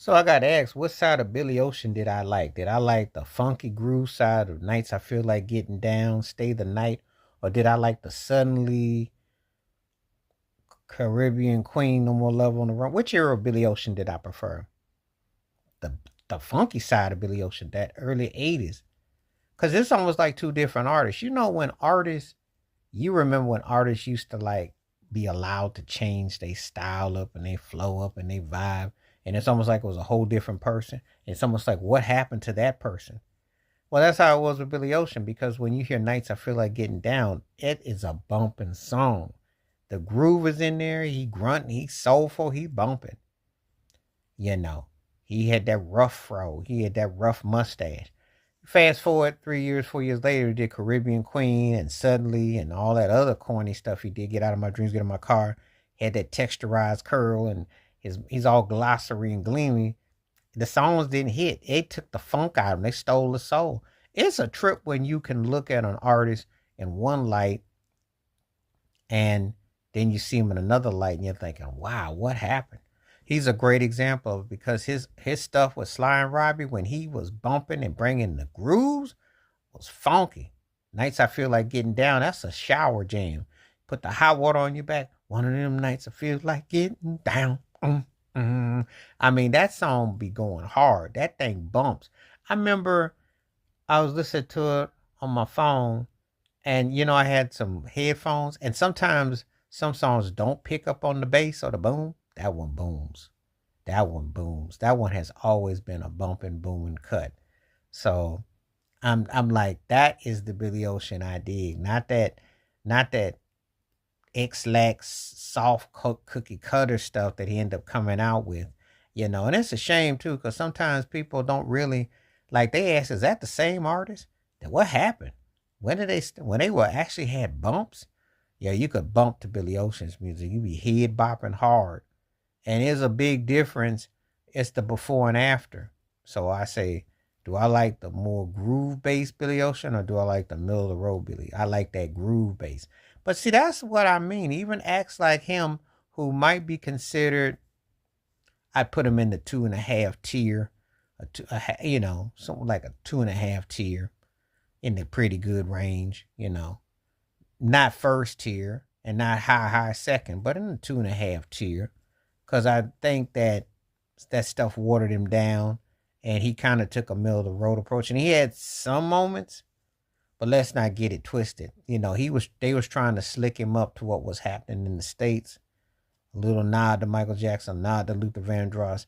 So I got asked, what side of Billy Ocean did I like? Did I like the funky groove side of Nights I Feel Like Getting Down, Stay the Night, or did I like the suddenly Caribbean Queen, No More Love on the Run? Which era of Billy Ocean did I prefer? The the funky side of Billy Ocean, that early 80s. Cause it's almost like two different artists. You know when artists you remember when artists used to like be allowed to change their style up and they flow up and they vibe. And it's almost like it was a whole different person. It's almost like what happened to that person? Well, that's how it was with Billy Ocean because when you hear Nights I Feel Like Getting Down, it is a bumping song. The groove is in there. He grunting, he's soulful, he bumping. You know, he had that rough fro, he had that rough mustache. Fast forward 3 years, 4 years later, he did Caribbean Queen and Suddenly and all that other corny stuff he did. Get Out of My Dreams, Get in My Car. He had that texturized curl and he's all glossy and gleamy. The songs didn't hit. It took the funk out of him. They stole the soul. It's a trip when you can look at an artist in one light and then you see him in another light and you're thinking, wow, what happened? He's a great example of because his stuff with Sly and Robbie when he was bumping and bringing the grooves was funky. Nights I Feel Like Getting Down, that's a shower jam. Put the hot water on your back. One of them nights I feel like getting down. I mean, that song be going hard. That thing bumps. I remember I was listening to it on my phone, and I had some headphones, and sometimes some songs don't pick up on the bass or the boom. That one booms. That one booms. That one has always been a bumping, booming cut. So I'm like, that is the Billy Ocean I dig. Not that X-Lax soft cookie cutter stuff that he ended up coming out with. And it's a shame too, because sometimes people don't really like they ask, is that the same artist? Then what happened? When did when they were actually had bumps? Yeah, you could bump to Billy Ocean's music. You be head bopping hard. And there's a big difference. It's the before and after. So I say, do I like the more groove based Billy Ocean or do I like the middle of the road Billy? I like that groove bass. But see, that's what I mean. Even acts like him who might be considered, I put him in the 2.5 tier, something like a 2.5 tier in the pretty good range. Not first tier and not high second, but in the 2.5 tier. Cause I think that stuff watered him down and he kind of took a middle of the road approach. And he had some moments, but let's not get it twisted. They was trying to slick him up to what was happening in the States. A little nod to Michael Jackson, nod to Luther Vandross.